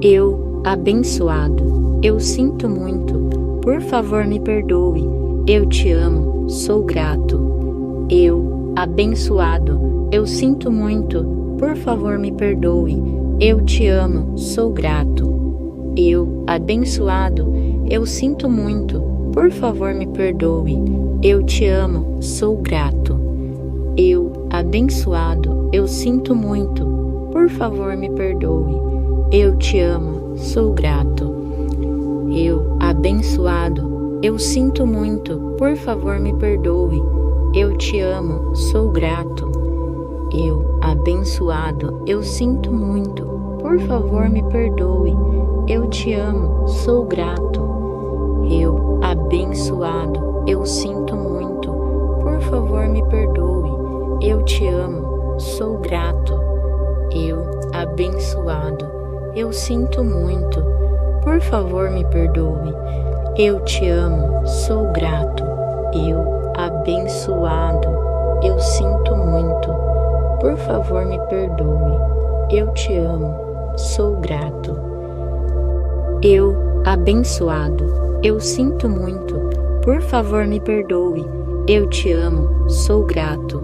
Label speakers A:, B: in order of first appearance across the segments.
A: Eu, abençoado, eu sinto muito, por favor me perdoe, eu te amo, sou grato. Eu, abençoado, eu sinto muito, por favor me perdoe, eu te amo, sou grato. Eu, abençoado, eu sinto muito, por favor me perdoe, eu te amo, sou grato. Eu, abençoado, eu sinto muito, por favor me perdoe, eu te amo, sou grato. Eu, abençoado, eu sinto muito, por favor me perdoe, eu te amo, sou grato. Eu, abençoado, eu sinto muito, por favor me perdoe, eu te amo, sou grato. Eu, abençoado, eu sinto muito, por favor me perdoe, eu te amo, sou grato. Eu, abençoado, eu sinto muito, por favor me perdoe, eu te amo, sou grato. Eu, abençoado, eu sinto muito, por favor me perdoe, eu te amo, sou grato. Eu, abençoado, eu sinto muito, por favor me perdoe, eu te amo, sou grato.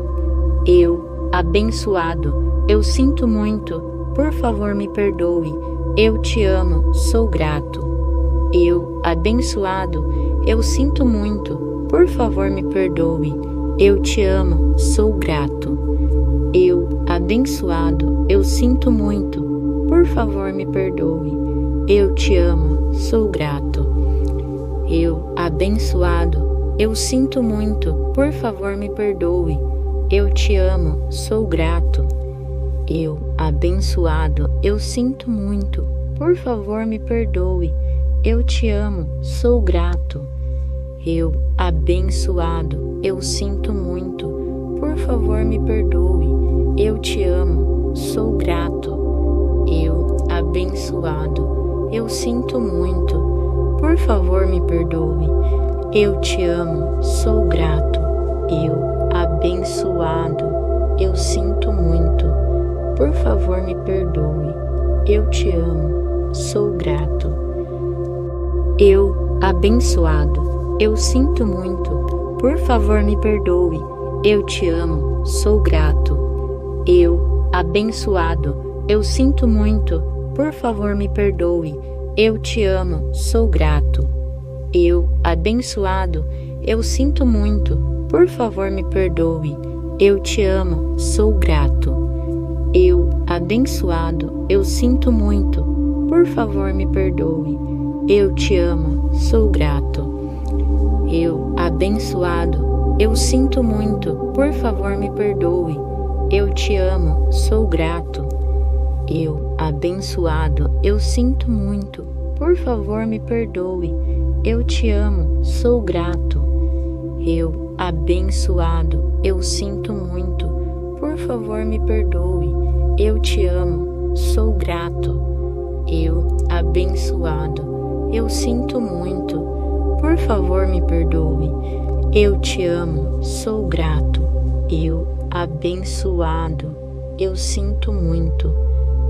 A: Eu, abençoado, eu sinto muito, por favor me perdoe, eu te amo, sou grato. Eu, abençoado, eu sinto muito, por favor me perdoe, eu te amo, sou grato. Eu, abençoado, eu sinto muito, por favor me perdoe, eu te amo, sou grato. Eu, abençoado, eu sinto muito, por favor me perdoe, eu te amo, sou grato. Eu, abençoado, eu sinto muito, por favor me perdoe, eu te amo, sou grato. Eu, abençoado, eu sinto muito, por favor me perdoe, eu te amo, sou grato. Eu, abençoado, eu sinto muito, por favor me perdoe, eu te amo, sou grato. Eu, abençoado, eu sinto muito, por favor me perdoe, eu te amo, sou grato. Eu, abençoado, eu sinto muito, por favor me perdoe, eu te amo, sou grato. Eu, abençoado, eu sinto muito, por favor me perdoe, eu te amo, sou grato. Eu, abençoado, eu sinto muito, por favor me perdoe, eu te amo, sou grato. Eu, abençoado, eu sinto muito, por favor me perdoe, eu te amo, sou grato. Eu, abençoado, eu sinto muito, por favor me perdoe, eu te amo, sou grato. Eu, abençoado, eu sinto muito, por favor me perdoe, eu te amo, sou grato. Eu, abençoado, eu sinto muito, por favor me perdoe, eu te amo, sou grato. Eu, abençoado, eu sinto muito, por favor me perdoe, eu te amo, sou grato. Eu, abençoado, eu sinto muito,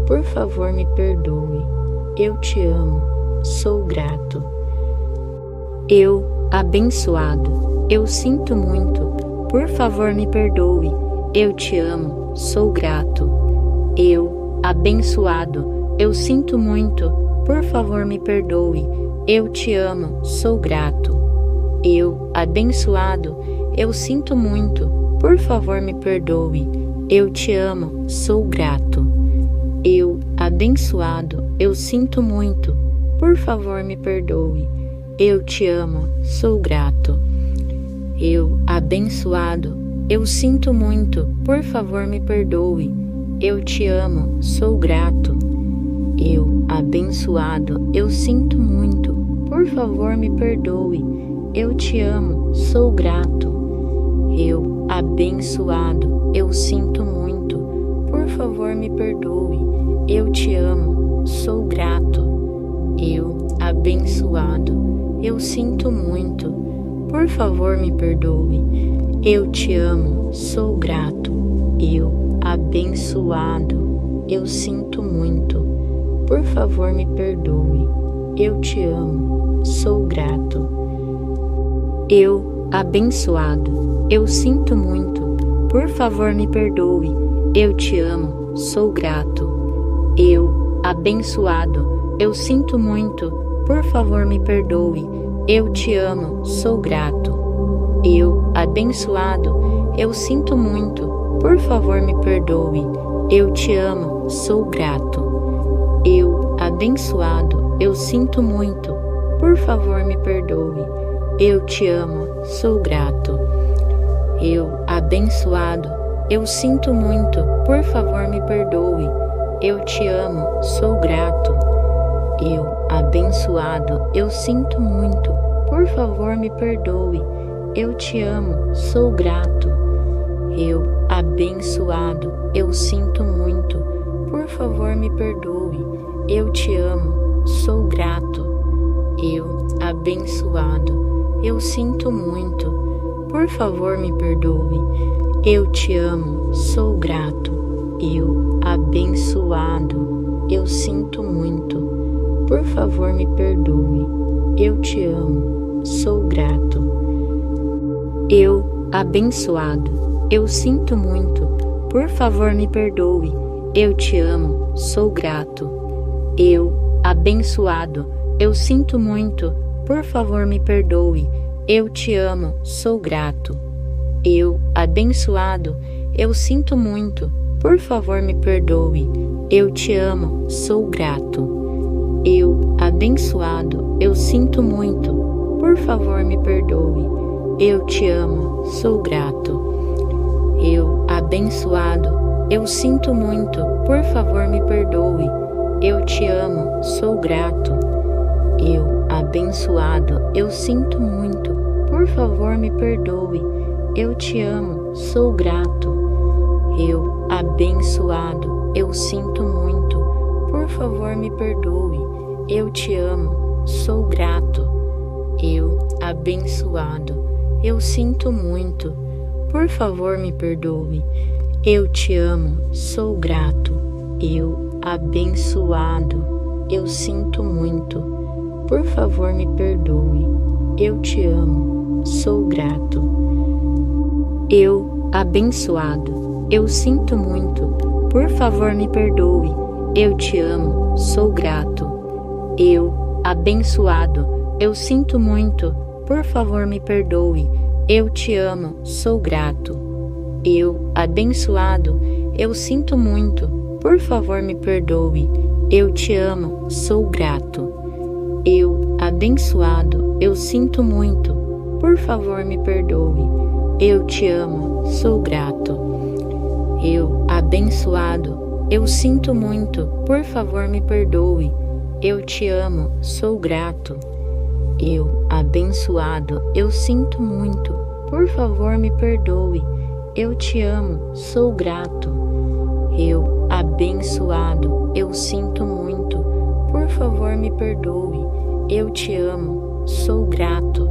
A: por favor me perdoe, eu te amo, sou grato. Eu, abençoado, eu sinto muito, por favor me perdoe, eu te amo, sou grato. Eu, abençoado, eu sinto muito, por favor me perdoe, eu te amo, sou grato. Eu, abençoado, eu sinto muito, por favor me perdoe, eu te amo, sou grato. Eu, abençoado, eu sinto muito, por favor me perdoe, eu te amo, sou grato. Eu, abençoado, eu sinto muito, por favor me perdoe, eu te amo, sou grato. Eu, abençoado, eu sinto muito, por favor me perdoe, eu te amo, sou grato. Eu, abençoado, eu sinto muito, por favor me perdoe, eu te amo, sou grato. Eu, abençoado, eu sinto muito, por favor me perdoe, eu te amo, sou grato. Eu, abençoado, eu sinto muito, por favor me perdoe. Eu te amo, sou grato. Eu, abençoado, eu sinto muito, por favor me perdoe. Eu te amo, sou grato. Eu, abençoado, eu sinto muito, por favor me perdoe. Eu te amo, sou grato. Eu, abençoado, eu sinto muito, por favor me perdoe. Eu te amo, sou grato. Eu, abençoado, eu sinto muito, por favor me perdoe. Eu te amo, sou grato. Eu, abençoado, eu sinto muito, por favor me perdoe. Eu te amo, sou grato. Eu, abençoado, eu sinto muito, por favor me perdoe. Eu te amo, sou grato. Eu, abençoado, eu sinto muito, por favor me perdoe. Eu te amo, sou grato. Eu, abençoado, eu sinto muito, por favor me perdoe. Eu te amo, sou grato. Eu, abençoado, eu sinto muito, por favor me perdoe. Eu te amo, sou grato. Eu, abençoado, eu sinto muito, por favor me perdoe. Eu te amo, sou grato. Eu, abençoado, eu sinto muito, por favor me perdoe. Eu te amo, sou grato. Eu, abençoado, eu sinto muito, por favor me perdoe. Eu te amo, sou grato. Eu, abençoado, eu sinto muito, por favor me perdoe. Eu te amo, sou grato. Eu, abençoado, eu sinto muito, por favor me perdoe. Eu te amo, sou grato. Eu, abençoado, eu sinto muito, por favor me perdoe. Eu te amo, sou grato. Eu, abençoado, eu sinto muito, por favor me perdoe. Eu te amo, sou grato. Eu, abençoado, eu sinto muito, por favor me perdoe. Eu te amo, sou grato. Eu, abençoado, eu sinto muito, por favor me perdoe. Eu te amo, sou grato. Eu, abençoado, eu sinto muito, por favor me perdoe. Eu te amo, sou grato. Eu, abençoado, eu sinto muito, por favor me perdoe. Eu te amo, sou grato. Eu, abençoado, eu sinto muito, por favor me perdoe. Eu te amo, sou grato. Eu, abençoado, eu sinto muito, por favor me perdoe. Eu te amo, sou grato. Eu, abençoado, eu sinto muito, por favor me perdoe. Eu te amo, sou grato. Eu, abençoado, eu sinto muito, por favor me perdoe. Eu te amo, sou grato. Eu, abençoado, eu sinto muito, por favor me perdoe. Eu te amo, sou grato.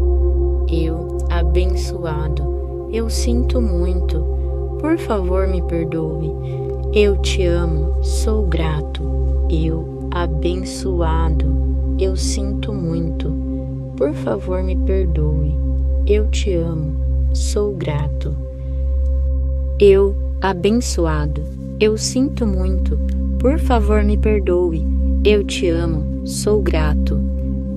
A: Eu, abençoado, eu sinto muito, por favor me perdoe. Eu te amo, sou grato. Eu, abençoado, eu sinto muito, por favor me perdoe. Eu te amo, sou grato. Eu, abençoado, eu sinto muito, por favor me perdoe. Eu te amo, sou grato.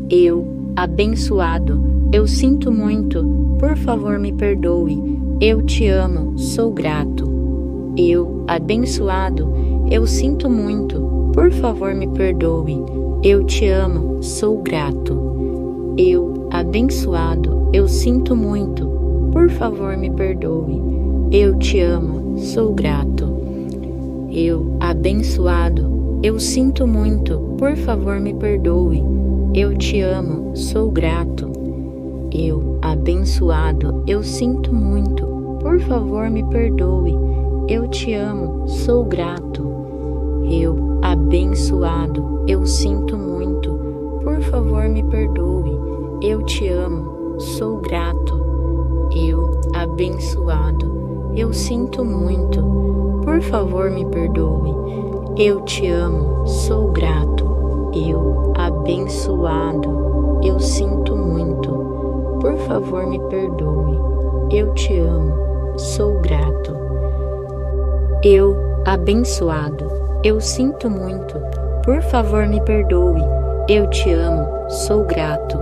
A: Eu, abençoado, eu sinto muito, por favor me perdoe. Eu te amo, sou grato. Eu, abençoado, eu sinto muito, por favor me perdoe. Eu te amo, sou grato. Eu, abençoado, eu sinto muito, por favor me perdoe. Eu te amo, sou grato. Eu, abençoado, eu sinto muito, por favor me perdoe. Eu te amo, sou grato. Eu, abençoado, eu sinto muito, por favor me perdoe. Eu te amo, sou grato. Eu, abençoado, eu sinto muito, por favor me perdoe. Eu te amo, sou grato. Eu, abençoado, eu sinto muito, por favor me perdoe. Eu te amo, sou grato. Eu, abençoado, eu sinto muito. Por favor, me perdoe. Eu te amo, sou grato. Eu, abençoado, eu sinto muito. Por favor, me perdoe. Eu te amo, sou grato.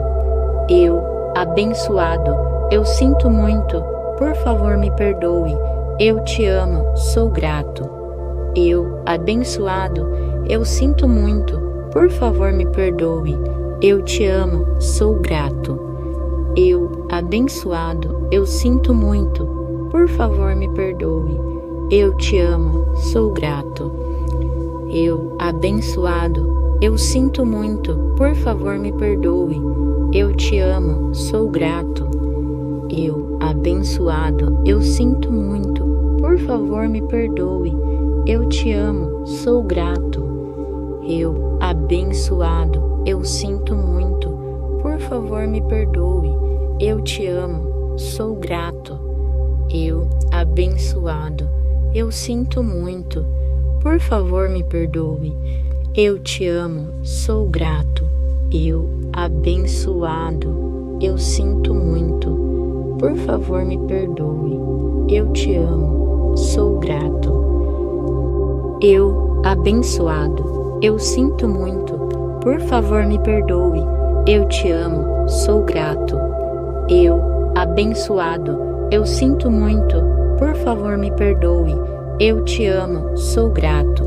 A: Eu, abençoado, eu sinto muito. Por favor, me perdoe. Eu te amo, sou grato. Eu, abençoado, eu sinto muito. Por favor, me perdoe. Eu te amo, sou grato. Eu, abençoado, eu sinto muito. Por favor, me perdoe. Eu te amo, sou grato. Eu, abençoado, eu sinto muito. Por favor, me perdoe. Eu te amo, sou grato. Eu, abençoado, eu sinto muito. Por favor, me perdoe. Eu te amo, sou grato. Eu, abençoado, eu sinto muito. Por favor, me perdoe. Eu te amo, sou grato. Eu, abençoado, eu sinto muito. Por favor, me perdoe. Eu te amo, sou grato. Eu, abençoado, eu sinto muito. Por favor, me perdoe. Eu te amo, sou grato. Eu, abençoado, eu sinto muito. Por favor, me perdoe. Eu te amo, sou grato. Eu, abençoado, eu sinto muito. Por favor, me perdoe. Eu te amo, sou grato.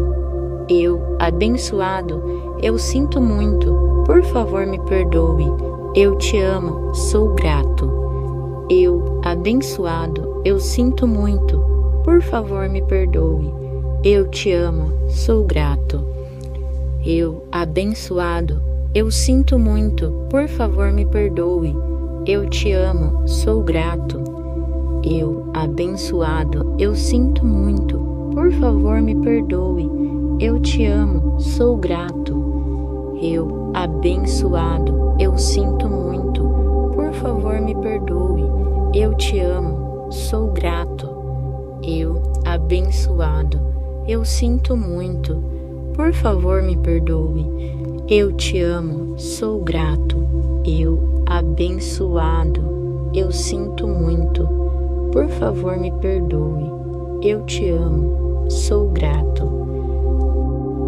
A: Eu, abençoado, eu sinto muito. Por favor, me perdoe. Eu te amo, sou grato. Eu, abençoado, eu sinto muito. Por favor, me perdoe. Eu te amo, sou grato. Eu, abençoado, eu sinto muito. Por favor, me perdoe. Eu te amo, sou grato. Eu, abençoado, eu sinto muito. Por favor, me perdoe. Eu te amo, sou grato. Eu, abençoado, eu sinto muito. Por favor, me perdoe. Eu te amo, sou grato. Eu, abençoado, eu sinto muito. Por favor, me perdoe. Eu te amo, sou grato. Eu, abençoado, eu sinto muito. Por favor, me perdoe. Eu te amo, sou grato.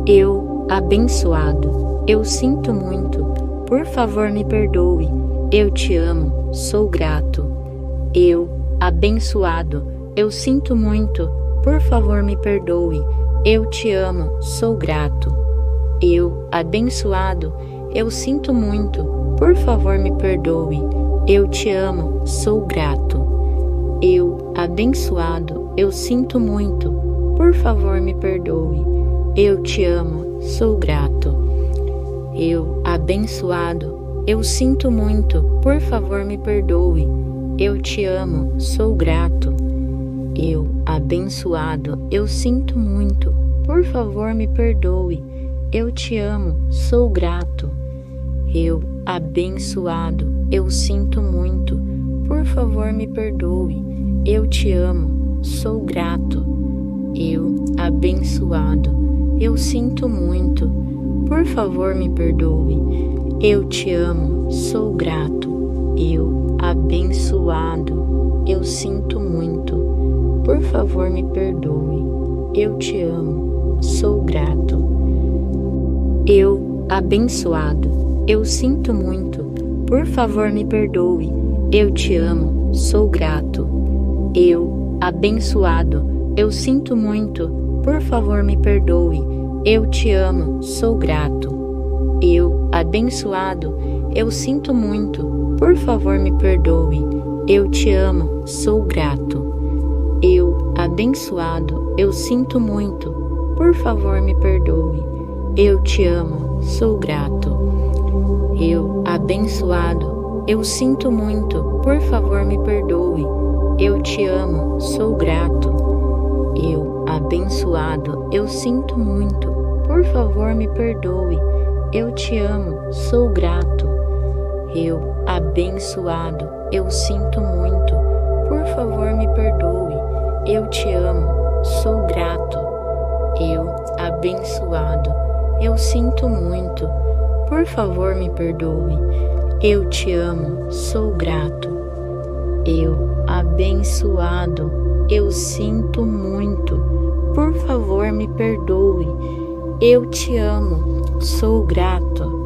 A: Eu, abençoado, eu sinto muito. Por favor, me perdoe. Eu te amo, sou grato. Eu, abençoado, eu sinto muito. Por favor, me perdoe. Eu te amo, sou grato. Eu, abençoado, eu sinto muito. Por favor, me perdoe. Eu te amo, sou grato. Eu, abençoado, eu sinto muito. Por favor, me perdoe. Eu te amo, sou grato. Eu, abençoado, eu sinto muito. Por favor, me perdoe. Eu te amo, sou grato. Eu, abençoado, eu sinto muito. Por favor, me perdoe. Eu te amo, sou grato. Eu, abençoado, eu sinto muito. Por favor, me perdoe. Eu te amo, sou grato. Eu, abençoado, eu sinto muito. Por favor, me perdoe. Eu te amo, sou grato. Eu, abençoado, eu sinto muito. Por favor, me perdoe. Eu te amo, sou grato. Eu, abençoado, eu sinto muito. Por favor, me perdoe. Eu te amo, sou grato. Eu, abençoado, eu sinto muito. Por favor, me perdoe. Eu te amo, sou grato. Eu, abençoado, eu sinto muito. Por favor, me perdoe. Eu te amo, sou grato. Eu, abençoado, eu sinto muito. Por favor, me perdoe. Eu te amo, sou grato. Eu, abençoado, eu sinto muito. Por favor, me perdoe. Eu te amo, sou grato. Eu, abençoado, eu sinto muito. Por favor, me perdoe. Eu te amo, sou grato. Eu, abençoado, eu sinto muito. Por favor, me perdoe. Eu te amo, sou grato. Eu, abençoado. abençoado, eu sinto muito. Por favor, me perdoe. Eu te amo, sou grato. Eu, abençoado, eu sinto muito. Por favor, me perdoe. Eu te amo, sou grato.